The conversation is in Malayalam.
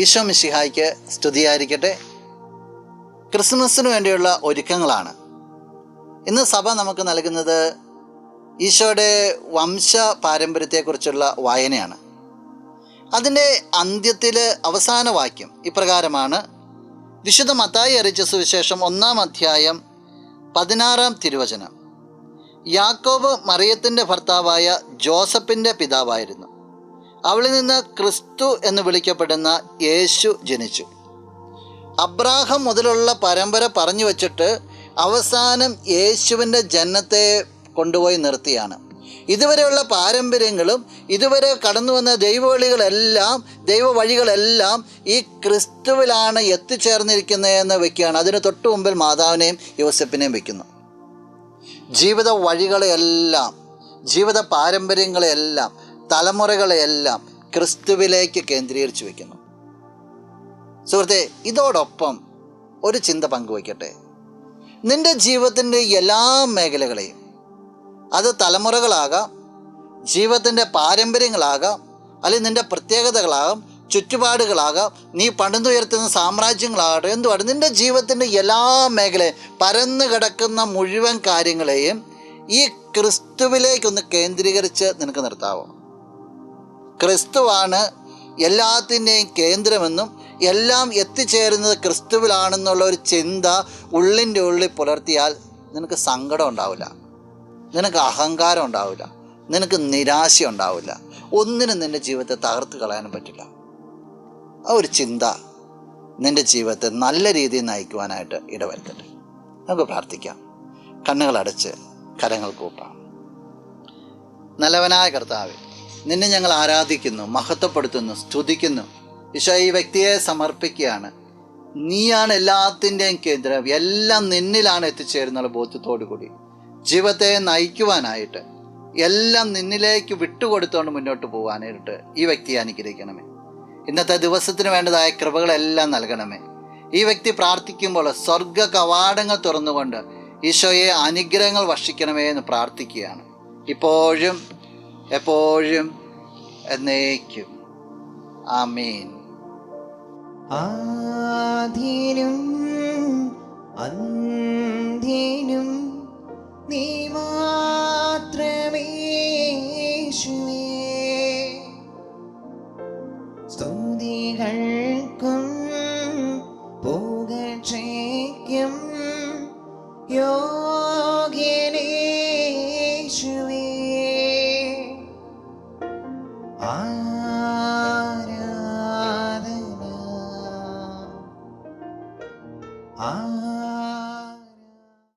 ഈശോ മിശിഹായ്ക്ക് സ്തുതിയായിരിക്കട്ടെ. ക്രിസ്മസിന് വേണ്ടിയുള്ള ഒരുക്കങ്ങളാണ് ഇന്ന് സഭ നമുക്ക് നൽകുന്നത്. ഈശോയുടെ വംശ പാരമ്പര്യത്തെക്കുറിച്ചുള്ള വായനയാണ്. അതിൻ്റെ അന്ത്യത്തിൽ അവസാന വാക്യം ഇപ്രകാരമാണ്. വിശുദ്ധ മത്തായി അറിയിച്ച സുവിശേഷം 1-ാം അധ്യായം 16-ാം തിരുവചനം. യാക്കോബ് മറിയത്തിൻ്റെ ഭർത്താവായ ജോസഫിൻ്റെ പിതാവായിരുന്നു. അവളിൽ നിന്ന് ക്രിസ്തു എന്ന് വിളിക്കപ്പെടുന്ന യേശു ജനിച്ചു. അബ്രാഹം മുതലുള്ള പരമ്പര പറഞ്ഞു വച്ചിട്ട് അവസാനം യേശുവിൻ്റെ ജനനത്തെ കൊണ്ടുപോയി നിർത്തിയാണ്. ഇതുവരെയുള്ള പാരമ്പര്യങ്ങളും ഇതുവരെ കടന്നു വന്ന ദൈവവഴികളെല്ലാം ഈ ക്രിസ്തുവിലാണ് എത്തിച്ചേർന്നിരിക്കുന്നതെന്ന് വയ്ക്കുകയാണ്. അതിന് തൊട്ടു മുമ്പിൽ മാതാവിനെയും യോസെഫിനെയും വയ്ക്കുന്നു. ജീവിത വഴികളെയെല്ലാം, ജീവിത പാരമ്പര്യങ്ങളെയെല്ലാം, തലമുറകളെയെല്ലാം ക്രിസ്തുവിലേക്ക് കേന്ദ്രീകരിച്ച് വയ്ക്കുന്നു. സുഹൃത്തെ, ഇതോടൊപ്പം ഒരു ചിന്ത പങ്കുവയ്ക്കട്ടെ. നിൻ്റെ ജീവിതത്തിൻ്റെ എല്ലാ മേഖലകളെയും, അത് തലമുറകളാകാം, ജീവിതത്തിൻ്റെ പാരമ്പര്യങ്ങളാകാം, അല്ലെങ്കിൽ നിൻ്റെ പ്രത്യേകതകളാകാം, ചുറ്റുപാടുകളാകാം, നീ പണിതുയർത്തുന്ന സാമ്രാജ്യങ്ങളാകട്ടെ, എന്തുവാണ് നിൻ്റെ ജീവിതത്തിൻ്റെ എല്ലാ മേഖലയും, പരന്നു കിടക്കുന്ന മുഴുവൻ കാര്യങ്ങളെയും ഈ ക്രിസ്തുവിലേക്കൊന്ന് കേന്ദ്രീകരിച്ച് നിനക്ക് നിർത്താവോ? ക്രിസ്തുവാണ് എല്ലാത്തിൻ്റെയും കേന്ദ്രമെന്നും എല്ലാം എത്തിച്ചേരുന്നത് ക്രിസ്തുവിലാണെന്നുള്ള ഒരു ചിന്ത ഉള്ളിൻ്റെ ഉള്ളിൽ പുലർത്തിയാൽ നിനക്ക് സങ്കടം ഉണ്ടാവില്ല, നിനക്ക് അഹങ്കാരം ഉണ്ടാവില്ല, നിനക്ക് നിരാശ ഉണ്ടാവില്ല, ഒന്നിനും നിൻ്റെ ജീവിതത്തെ തകർത്ത് കളയാനും പറ്റില്ല. ആ ഒരു ചിന്ത നിൻ്റെ ജീവിതത്തെ നല്ല രീതിയിൽ നയിക്കുവാനായിട്ട് ഇടവരുത്തട്ടെ. നമുക്ക് പ്രാർത്ഥിക്കാം. കണ്ണുകളടച്ച് കരങ്ങൾ കൂപ്പാം. നല്ലവനായ കർത്താവേ, നിന്നെ ഞങ്ങൾ ആരാധിക്കുന്നു, മഹത്വപ്പെടുത്തുന്നു, സ്തുതിക്കുന്നു. ഈശോ, ഈ വ്യക്തിയെ സമർപ്പിക്കുകയാണ്. നീയാണ് എല്ലാത്തിൻ്റെയും കേന്ദ്രം, എല്ലാം നിന്നിലാണ് എത്തിച്ചേരുന്നുള്ള ബോധ്യത്തോടു കൂടി ജീവിതത്തെ നയിക്കുവാനായിട്ട്, എല്ലാം നിന്നിലേക്ക് വിട്ടുകൊടുത്തുകൊണ്ട് മുന്നോട്ട് പോകാനായിട്ട് ഈ വ്യക്തിയെ അനുഗ്രഹിക്കണമേ. ഇന്നത്തെ ദിവസത്തിന് വേണ്ടതായ കൃപകളെല്ലാം നൽകണമേ. ഈ വ്യക്തി പ്രാർത്ഥിക്കുമ്പോൾ സ്വർഗ കവാടങ്ങൾ തുറന്നുകൊണ്ട് ഈശോയെ അനുഗ്രഹങ്ങൾ വർഷിക്കണമേ എന്ന് പ്രാർത്ഥിക്കുകയാണ്. ഇപ്പോഴും എപ്പോഴും എന്നേക്കും. ആമീൻ. ആദിയിലും അന്ത്യനും നീ മാത്രമേ യേശുവേ. സ്തുതികൾക്കും പുകഴ്ചയ്ക്കും യോഗ്യനേ യേശുവേ. ആരാധന